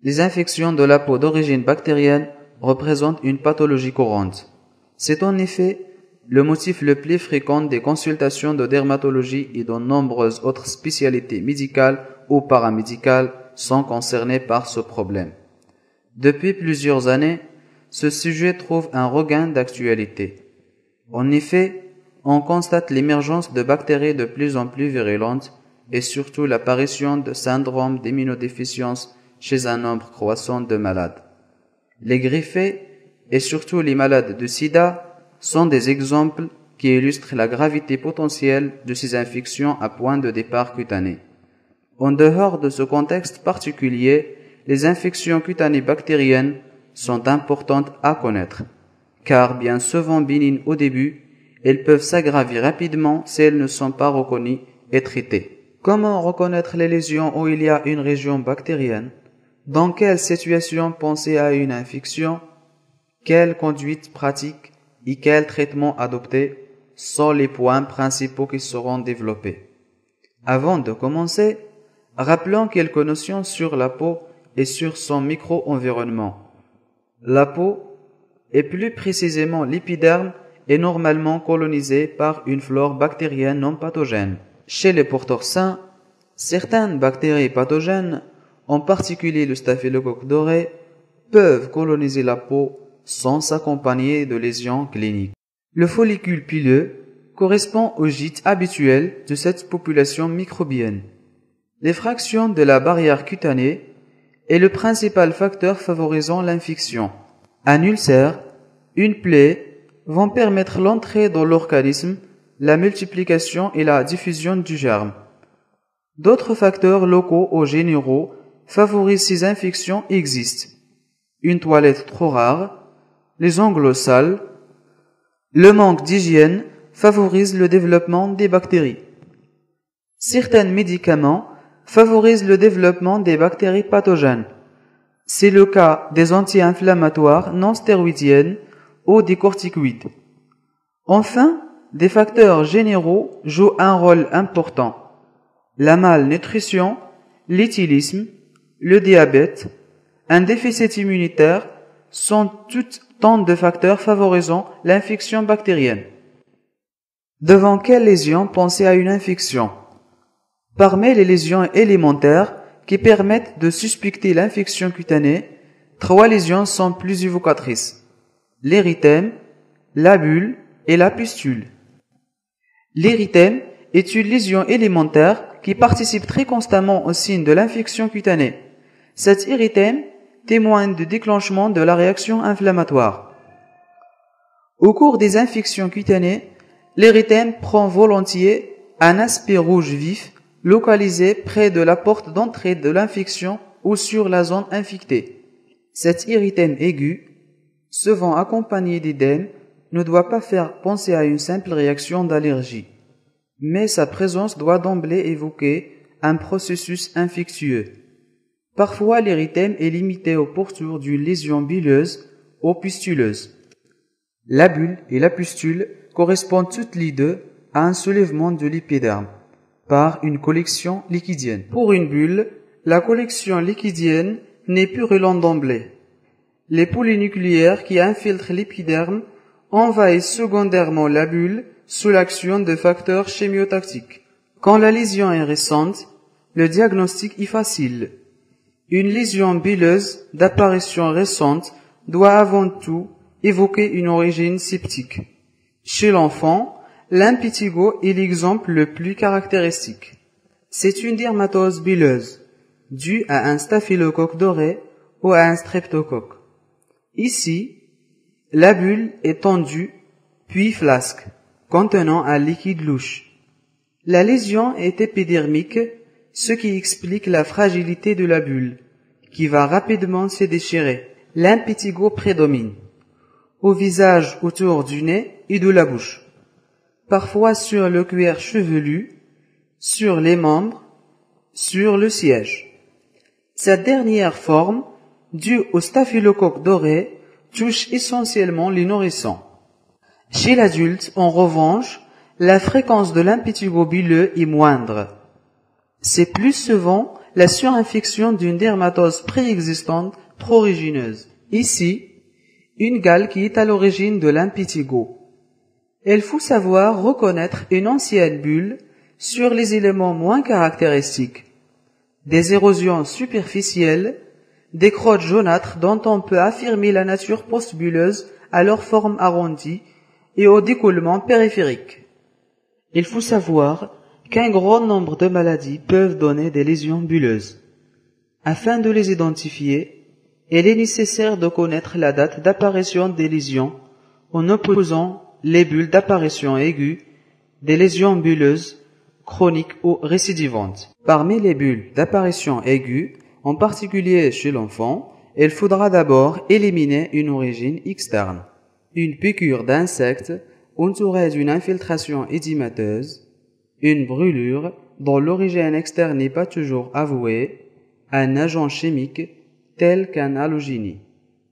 Les infections de la peau d'origine bactérienne représentent une pathologie courante. C'est en effet le motif le plus fréquent des consultations de dermatologie et de nombreuses autres spécialités médicales ou paramédicales sont concernées par ce problème. Depuis plusieurs années, ce sujet trouve un regain d'actualité. En effet, on constate l'émergence de bactéries de plus en plus virulentes et surtout l'apparition de syndromes d'immunodéficience chez un nombre croissant de malades. Les grippés et surtout les malades de sida sont des exemples qui illustrent la gravité potentielle de ces infections à point de départ cutané. En dehors de ce contexte particulier, les infections cutanées bactériennes sont importantes à connaître, car bien souvent bénignes au début, elles peuvent s'aggraver rapidement si elles ne sont pas reconnues et traitées. Comment reconnaître les lésions où il y a une région bactérienne? Dans quelle situation penser à une infection? Quelle conduite pratique et quel traitement adopter sont les points principaux qui seront développés. Avant de commencer, rappelons quelques notions sur la peau et sur son micro-environnement. La peau, et plus précisément l'épiderme, est normalement colonisée par une flore bactérienne non pathogène. Chez les porteurs sains, certaines bactéries pathogènes, en particulier le staphylocoque doré, peuvent coloniser la peau sans s'accompagner de lésions cliniques. Le follicule pileux correspond au gîte habituel de cette population microbienne. L'effraction de la barrière cutanée est le principal facteur favorisant l'infection. Un ulcère, une plaie vont permettre l'entrée dans l'organisme, la multiplication et la diffusion du germe. D'autres facteurs locaux ou généraux favorisent ces infections existent. Une toilette trop rare, les ongles sales, le manque d'hygiène favorise le développement des bactéries. Certains médicaments favorisent le développement des bactéries pathogènes. C'est le cas des anti-inflammatoires non stéroïdiennes ou des corticoïdes. Enfin, des facteurs généraux jouent un rôle important. La malnutrition, l'éthylisme, le diabète, un déficit immunitaire sont autant de facteurs favorisant l'infection bactérienne. Devant quelles lésions penser à une infection? Parmi les lésions élémentaires qui permettent de suspecter l'infection cutanée, 3 lésions sont plus évocatrices: l'érythème, la bulle et la pustule. L'érythème est une lésion élémentaire qui participe très constamment au signe de l'infection cutanée. Cet érythème témoigne du déclenchement de la réaction inflammatoire. Au cours des infections cutanées, l'érythème prend volontiers un aspect rouge vif localisé près de la porte d'entrée de l'infection ou sur la zone infectée. Cet érythème aigu, souvent accompagné d'édème, ne doit pas faire penser à une simple réaction d'allergie, mais sa présence doit d'emblée évoquer un processus infectieux. Parfois, l'érythème est limité aux pourtours d'une lésion bulleuse ou pustuleuse. La bulle et la pustule correspondent toutes les deux à un soulèvement de l'épiderme par une collection liquidienne. Pour une bulle, la collection liquidienne n'est purulente d'emblée. Les polynucléaires qui infiltrent l'épiderme envahissent secondairement la bulle sous l'action de facteurs chimiotactiques. Quand la lésion est récente, le diagnostic est facile. Une lésion bulleuse d'apparition récente doit avant tout évoquer une origine septique. Chez l'enfant, l'impétigo est l'exemple le plus caractéristique. C'est une dermatose bulleuse, due à un staphylocoque doré ou à un streptocoque. Ici, la bulle est tendue, puis flasque, contenant un liquide louche. La lésion est épidermique, ce qui explique la fragilité de la bulle, qui va rapidement se déchirer. L'impétigo prédomine au visage, autour du nez et de la bouche, parfois sur le cuir chevelu, sur les membres, sur le siège. Cette dernière forme, due au staphylocoque doré, touche essentiellement les nourrissons. Chez l'adulte, en revanche, la fréquence de l'impétigo bulleux est moindre. C'est plus souvent la surinfection d'une dermatose préexistante prurigineuse. Ici, une gale qui est à l'origine de l'impétigo. Il faut savoir reconnaître une ancienne bulle sur les éléments moins caractéristiques. Des érosions superficielles, des crottes jaunâtres dont on peut affirmer la nature postbulleuse à leur forme arrondie et au découlement périphérique. Il faut savoir qu'un grand nombre de maladies peuvent donner des lésions bulleuses. Afin de les identifier, il est nécessaire de connaître la date d'apparition des lésions en opposant les bulles d'apparition aiguë des lésions bulleuses chroniques ou récidivantes. Parmi les bulles d'apparition aiguë, en particulier chez l'enfant, il faudra d'abord éliminer une origine externe. Une piqûre d'insecte entourée d'une infiltration édémateuse, une brûlure dont l'origine externe n'est pas toujours avouée, un agent chimique tel qu'un halogénie.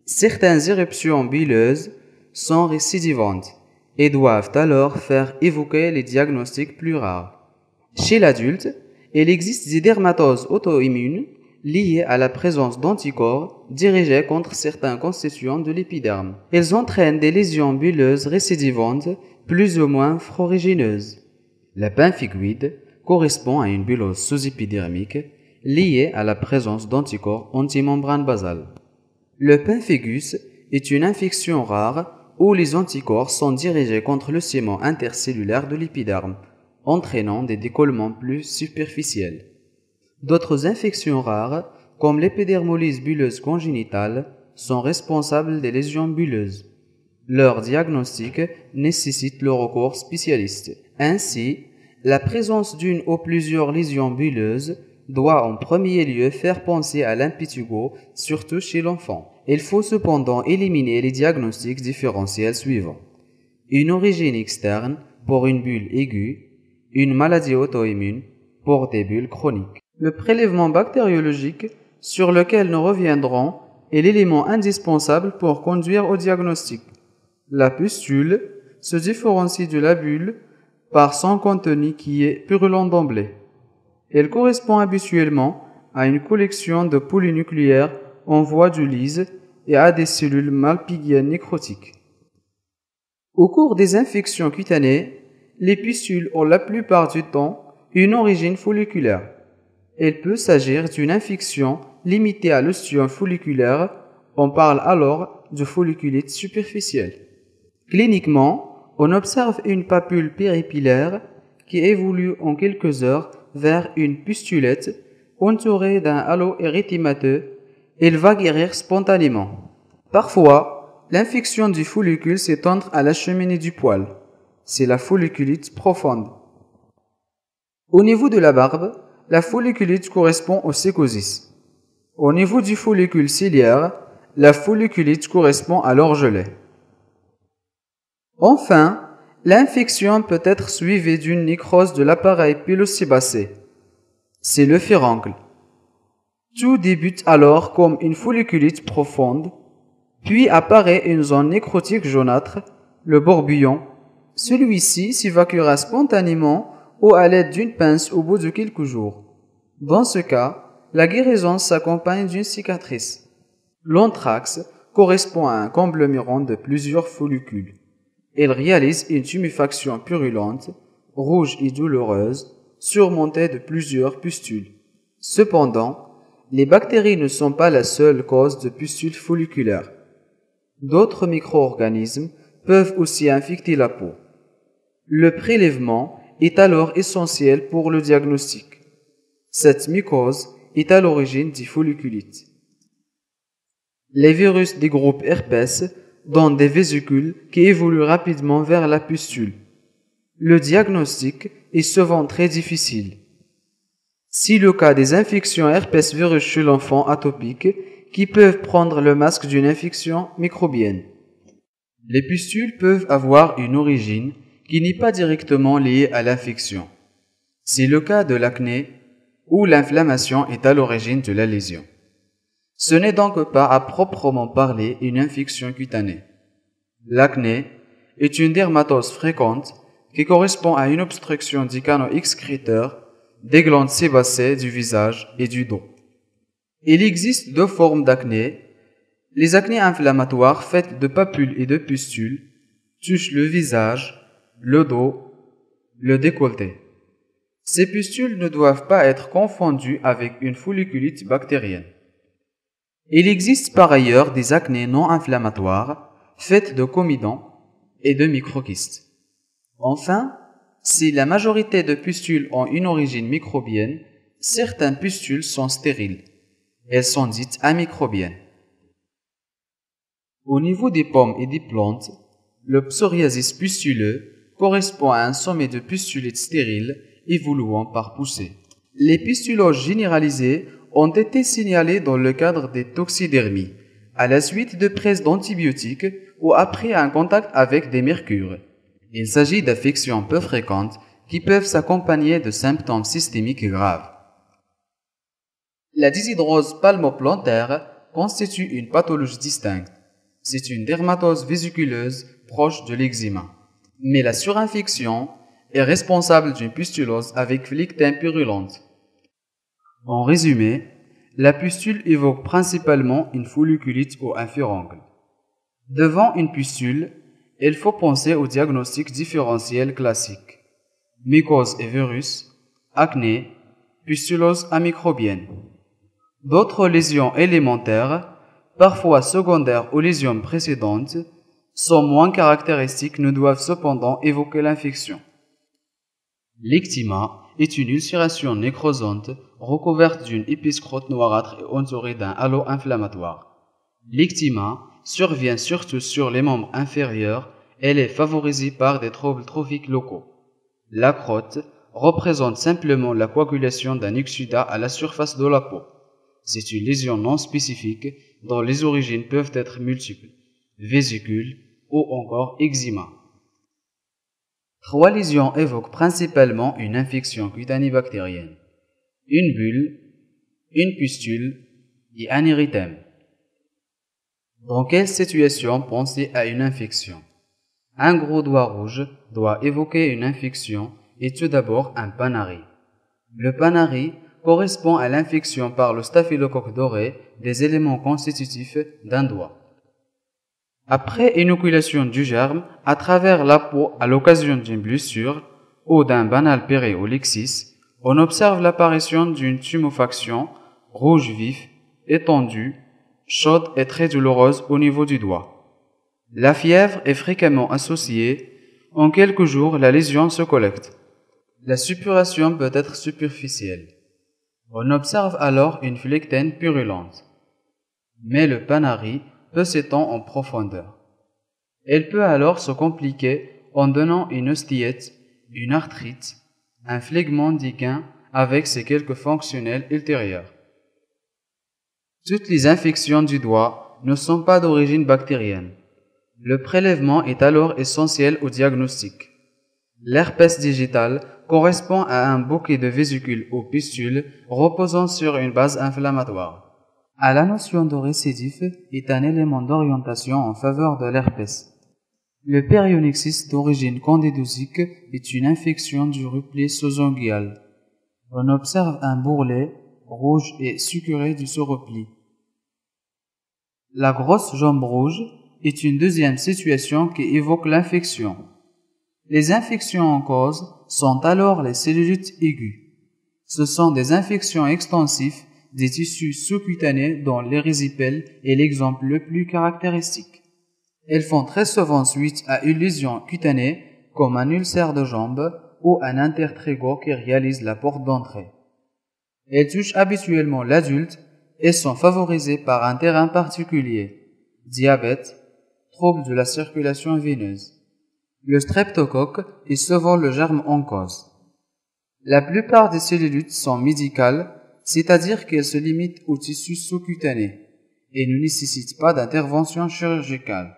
Certaines éruptions bulleuses sont récidivantes et doivent alors faire évoquer les diagnostics plus rares. Chez l'adulte, il existe des dermatoses auto-immunes liées à la présence d'anticorps dirigés contre certains constituants de l'épiderme. Ils entraînent des lésions bulleuses récidivantes plus ou moins prurigineuses. La pemphigoïde correspond à une bullose sous-épidermique liée à la présence d'anticorps antimembrane basale. Le pemphigus est une infection rare où les anticorps sont dirigés contre le ciment intercellulaire de l'épiderme, entraînant des décollements plus superficiels. D'autres infections rares, comme l'épidermolyse bulleuse congénitale, sont responsables des lésions bulleuses. Leur diagnostic nécessite le recours spécialiste. Ainsi, la présence d'une ou plusieurs lésions bulleuses doit en premier lieu faire penser à l'impétigo, surtout chez l'enfant. Il faut cependant éliminer les diagnostics différentiels suivants. Une origine externe pour une bulle aiguë, une maladie auto-immune pour des bulles chroniques. Le prélèvement bactériologique, sur lequel nous reviendrons, est l'élément indispensable pour conduire au diagnostic. La pustule se différencie de la bulle par son contenu qui est purulent d'emblée. Elle correspond habituellement à une collection de polynucléaires en voie de lyse et à des cellules malpighiennes nécrotiques. Au cours des infections cutanées, les pustules ont la plupart du temps une origine folliculaire. Il peut s'agir d'une infection limitée à l'ostium folliculaire, on parle alors de folliculite superficielle. Cliniquement, on observe une papule péripillaire qui évolue en quelques heures vers une pustulette entourée d'un halo érythémateux. Elle va guérir spontanément. Parfois, l'infection du follicule s'étend à la cheminée du poil. C'est la folliculite profonde. Au niveau de la barbe, la folliculite correspond au sécosis. Au niveau du follicule ciliaire, la folliculite correspond à l'orgelet. Enfin, l'infection peut être suivie d'une nécrose de l'appareil pilosébacé. C'est le furoncle. Tout débute alors comme une folliculite profonde, puis apparaît une zone nécrotique jaunâtre, le borbillon. Celui-ci s'évacuera spontanément ou à l'aide d'une pince au bout de quelques jours. Dans ce cas, la guérison s'accompagne d'une cicatrice. L'anthrax correspond à un conglomérat de plusieurs follicules. Il réalise une tuméfaction purulente, rouge et douloureuse, surmontée de plusieurs pustules. Cependant, les bactéries ne sont pas la seule cause de pustules folliculaires. D'autres micro-organismes peuvent aussi infecter la peau. Le prélèvement est alors essentiel pour le diagnostic. Cette mycose est à l'origine des folliculites. Les virus des groupes herpès donnent des vésicules qui évoluent rapidement vers la pustule. Le diagnostic est souvent très difficile. C'est le cas des infections herpès virus chez l'enfant atopique qui peuvent prendre le masque d'une infection microbienne. Les pustules peuvent avoir une origine qui n'est pas directement liée à l'infection. C'est le cas de l'acné où l'inflammation est à l'origine de la lésion. Ce n'est donc pas à proprement parler une infection cutanée. L'acné est une dermatose fréquente qui correspond à une obstruction des canaux excréteurs des glandes sébacées du visage et du dos. Il existe deux formes d'acné. Les acnés inflammatoires faites de papules et de pustules touchent le visage, le dos, le décolleté. Ces pustules ne doivent pas être confondues avec une folliculite bactérienne. Il existe par ailleurs des acnés non inflammatoires faites de comedons et de microkystes. Enfin, si la majorité de pustules ont une origine microbienne, certaines pustules sont stériles. Elles sont dites amicrobiennes. Au niveau des pommes et des plantes, le psoriasis pustuleux correspond à un sommet de pustulites stériles évoluant par poussée. Les pustuloses généralisées ont été signalées dans le cadre des toxidermies, à la suite de prises d'antibiotiques ou après un contact avec des mercures. Il s'agit d'affections peu fréquentes qui peuvent s'accompagner de symptômes systémiques graves. La déshydrose palmoplantaire constitue une pathologie distincte. C'est une dermatose vésiculeuse proche de l'eczéma. Mais la surinfection est responsable d'une pustulose avec lichen purulente. En résumé, la pustule évoque principalement une folliculite ou un furoncle. Devant une pustule, il faut penser au diagnostic différentiel classique. Mycose et virus, acné, pustulose amicrobienne. D'autres lésions élémentaires, parfois secondaires aux lésions précédentes, sont moins caractéristiques, ne doivent cependant évoquer l'infection. L'ectyma est une ulcération nécrosante recouverte d'une épiscrote noirâtre et entourée d'un halo inflammatoire. L'ectyma survient surtout sur les membres inférieurs. Elle est favorisée par des troubles trophiques locaux. La crotte représente simplement la coagulation d'un exsudat à la surface de la peau. C'est une lésion non spécifique dont les origines peuvent être multiples, vésicule ou encore eczéma. Trois lésions évoquent principalement une infection cutanée bactérienne, une bulle, une pustule et un érythème. Dans quelle situation penser à une infection? Un gros doigt rouge doit évoquer une infection et tout d'abord un panari. Le panari correspond à l'infection par le staphylocoque doré des éléments constitutifs d'un doigt. Après inoculation du germe à travers la peau à l'occasion d'une blessure ou d'un banal périolexis, on observe l'apparition d'une tuméfaction rouge vif, étendue, chaude et très douloureuse au niveau du doigt. La fièvre est fréquemment associée. En quelques jours, la lésion se collecte. La suppuration peut être superficielle. On observe alors une phlectène purulente. Mais le panari peut s'étendre en profondeur. Elle peut alors se compliquer en donnant une osteiite, une arthrite, un phlegmon d'Iquin avec ses quelques fonctionnels ultérieurs. Toutes les infections du doigt ne sont pas d'origine bactérienne. Le prélèvement est alors essentiel au diagnostic. L'herpès digital correspond à un bouquet de vésicules ou pustules reposant sur une base inflammatoire. La notion de récidive est un élément d'orientation en faveur de l'herpès. Le périonnexis d'origine candidosique est une infection du repli sosongial. On observe un bourrelet rouge et sucré du sous-repli. La grosse jambe rouge est une deuxième situation qui évoque l'infection. Les infections en cause sont alors les cellulites aiguës. Ce sont des infections extensives des tissus sous-cutanés dont l'érysipèle est l'exemple le plus caractéristique. Elles font très souvent suite à une lésion cutanée comme un ulcère de jambe ou un intertrigo qui réalise la porte d'entrée. Elles touchent habituellement l'adulte et sont favorisées par un terrain particulier, diabète, troubles de la circulation veineuse. Le streptocoque est souvent le germe en cause. La plupart des cellulites sont médicales, c'est-à-dire qu'elles se limitent aux tissus sous-cutanés et ne nécessitent pas d'intervention chirurgicale.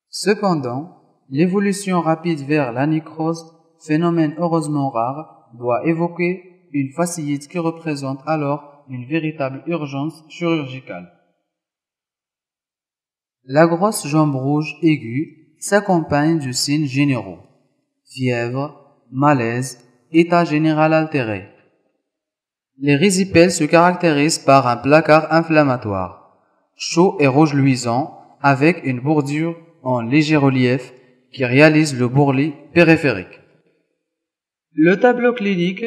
Cependant, l'évolution rapide vers la nécrose, phénomène heureusement rare, doit évoquer une fasciite qui représente alors une véritable urgence chirurgicale. La grosse jambe rouge aiguë s'accompagne de signes généraux, fièvre, malaise, état général altéré. Les résipelles se caractérisent par un placard inflammatoire, chaud et rouge luisant, avec une bordure en léger relief qui réalise le bourrelet périphérique. Le tableau clinique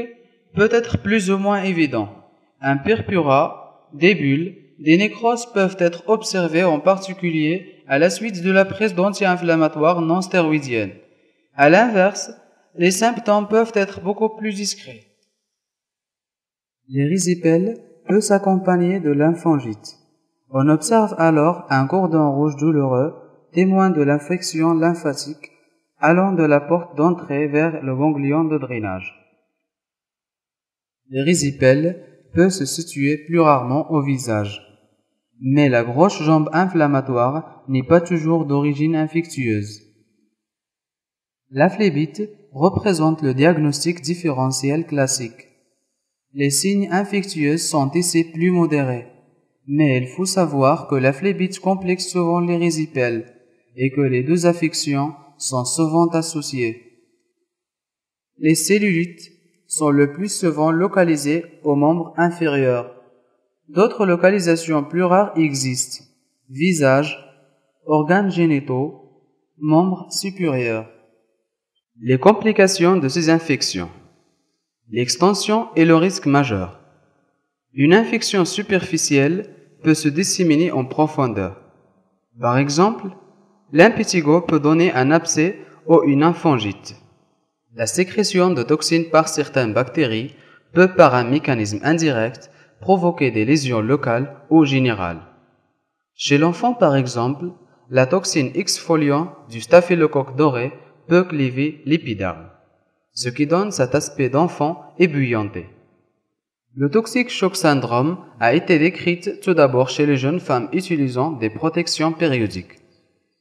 peut être plus ou moins évident. Un purpura, des bulles, des nécroses peuvent être observées en particulier à la suite de la prise d'anti-inflammatoires non stéroïdiennes. À l'inverse, les symptômes peuvent être beaucoup plus discrets. Les résipelles peuvent s'accompagner de lymphangite. On observe alors un cordon rouge douloureux, témoin de l'infection lymphatique, allant de la porte d'entrée vers le ganglion de drainage. Les résipelles peuvent se situer plus rarement au visage, mais la grosse jambe inflammatoire n'est pas toujours d'origine infectieuse. La phlébite représente le diagnostic différentiel classique. Les signes infectieux sont ici plus modérés, mais il faut savoir que la phlébite complexe souvent les résipelles et que les deux affections sont souvent associées. Les cellulites sont le plus souvent localisées aux membres inférieurs. D'autres localisations plus rares existent: visage, organes génitaux, membres supérieurs. Les complications de ces infections. L'extension est le risque majeur. Une infection superficielle peut se disséminer en profondeur. Par exemple, l'impétigo peut donner un abcès ou une lymphangite. La sécrétion de toxines par certaines bactéries peut, par un mécanisme indirect, provoquer des lésions locales ou générales. Chez l'enfant, par exemple, la toxine exfoliant du staphylocoque doré peut cliver l'épiderme, ce qui donne cet aspect d'enfant ébouillanté. Le toxic shock syndrome a été décrit tout d'abord chez les jeunes femmes utilisant des protections périodiques.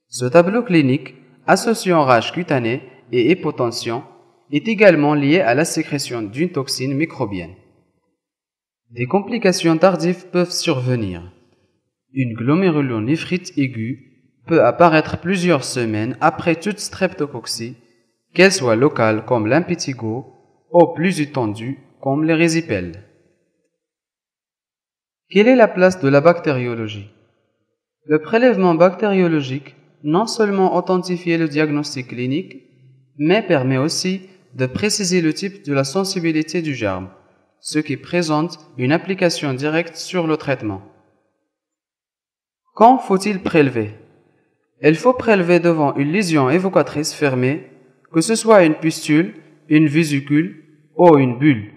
Ce tableau clinique, associant rage cutanée et hypotension, est également lié à la sécrétion d'une toxine microbienne. Des complications tardives peuvent survenir. Une glomérulonéphrite aiguë peut apparaître plusieurs semaines après toute streptococcie, qu'elle soit locale comme l'impétigo ou plus étendue comme les résipelles. Quelle est la place de la bactériologie? Le prélèvement bactériologique non seulement authentifie le diagnostic clinique, mais permet aussi de préciser le type de la sensibilité du germe, ce qui présente une application directe sur le traitement. Quand faut-il prélever? Il faut prélever devant une lésion évocatrice fermée, que ce soit une pustule, une vésicule ou une bulle.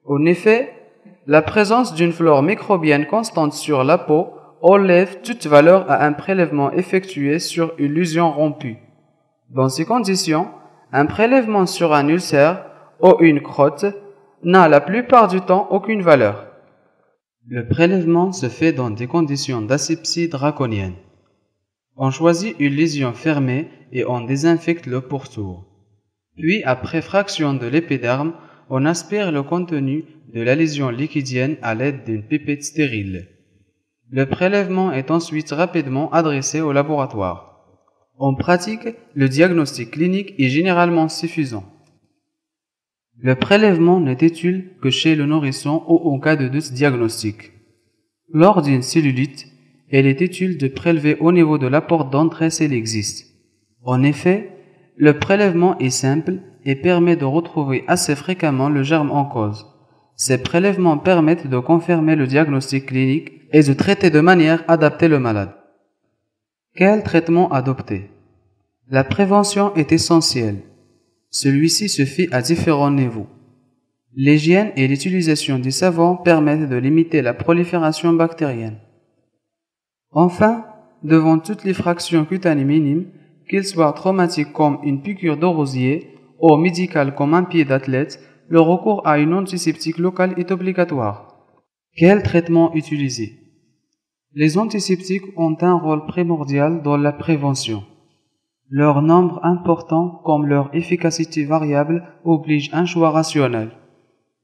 En effet, la présence d'une flore microbienne constante sur la peau enlève toute valeur à un prélèvement effectué sur une lésion rompue. Dans ces conditions, un prélèvement sur un ulcère ou une crotte n'a la plupart du temps aucune valeur. Le prélèvement se fait dans des conditions d'asepsie draconienne. On choisit une lésion fermée et on désinfecte le pourtour. Puis, après fraction de l'épiderme, on aspire le contenu de la lésion liquidienne à l'aide d'une pipette stérile. Le prélèvement est ensuite rapidement adressé au laboratoire. En pratique, le diagnostic clinique est généralement suffisant. Le prélèvement n'est utile que chez le nourrisson ou en cas de doute diagnostique. Lors d'une cellulite, il est utile de prélever au niveau de la porte d'entrée s'il existe. En effet, le prélèvement est simple et permet de retrouver assez fréquemment le germe en cause. Ces prélèvements permettent de confirmer le diagnostic clinique et de traiter de manière adaptée le malade. Quel traitement adopter? La prévention est essentielle. Celui-ci se fait à différents niveaux. L'hygiène et l'utilisation du savon permettent de limiter la prolifération bactérienne. Enfin, devant toutes les fractions cutanées minimes, qu'elles soient traumatiques comme une piqûre de rosier ou médicales comme un pied d'athlète, le recours à une antiseptique locale est obligatoire. Quel traitement utiliser? Les antiseptiques ont un rôle primordial dans la prévention. Leur nombre important comme leur efficacité variable oblige un choix rationnel.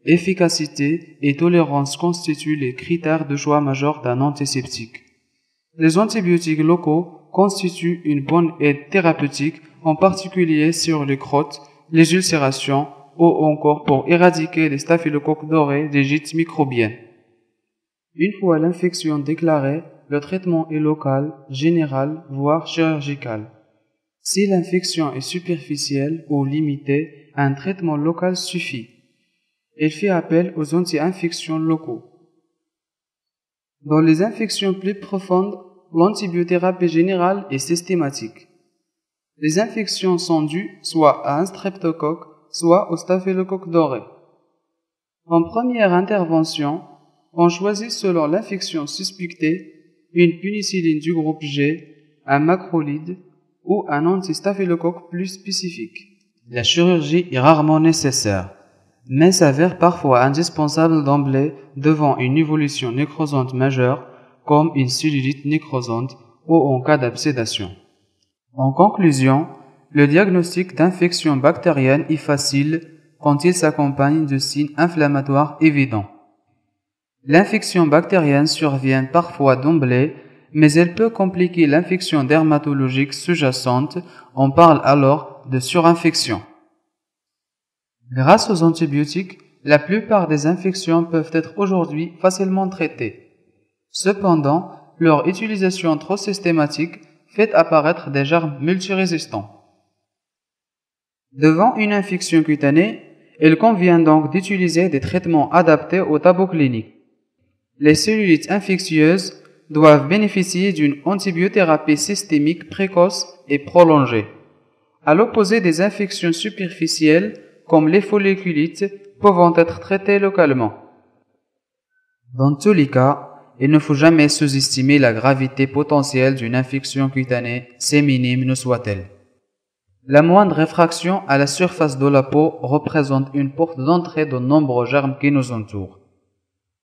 Efficacité et tolérance constituent les critères de choix majeurs d'un antiseptique. Les antibiotiques locaux constituent une bonne aide thérapeutique, en particulier sur les crottes, les ulcérations ou encore pour éradiquer les staphylocoques dorés des gîtes microbiennes. Une fois l'infection déclarée, le traitement est local, général, voire chirurgical. Si l'infection est superficielle ou limitée, un traitement local suffit. Il fait appel aux anti-infections locaux. Dans les infections plus profondes, l'antibiothérapie générale est systématique. Les infections sont dues soit à un streptocoque, soit au staphylocoque doré. En première intervention, on choisit selon l'infection suspectée une pénicilline du groupe G, un macrolide ou un antistaphylocoque plus spécifique. La chirurgie est rarement nécessaire, mais s'avère parfois indispensable d'emblée devant une évolution nécrosante majeure comme une cellulite nécrosante ou en cas d'absédation. En conclusion, le diagnostic d'infection bactérienne est facile quand il s'accompagne de signes inflammatoires évidents. L'infection bactérienne survient parfois d'emblée, mais elle peut compliquer l'infection dermatologique sous-jacente, on parle alors de surinfection. Grâce aux antibiotiques, la plupart des infections peuvent être aujourd'hui facilement traitées. Cependant, leur utilisation trop systématique fait apparaître des germes multirésistants. Devant une infection cutanée, il convient donc d'utiliser des traitements adaptés au tableau clinique. Les cellulites infectieuses doivent bénéficier d'une antibiothérapie systémique précoce et prolongée, à l'opposé des infections superficielles comme les folliculites pouvant être traitées localement. Dans tous les cas, il ne faut jamais sous-estimer la gravité potentielle d'une infection cutanée, si minime ne soit-elle. La moindre effraction à la surface de la peau représente une porte d'entrée de nombreux germes qui nous entourent.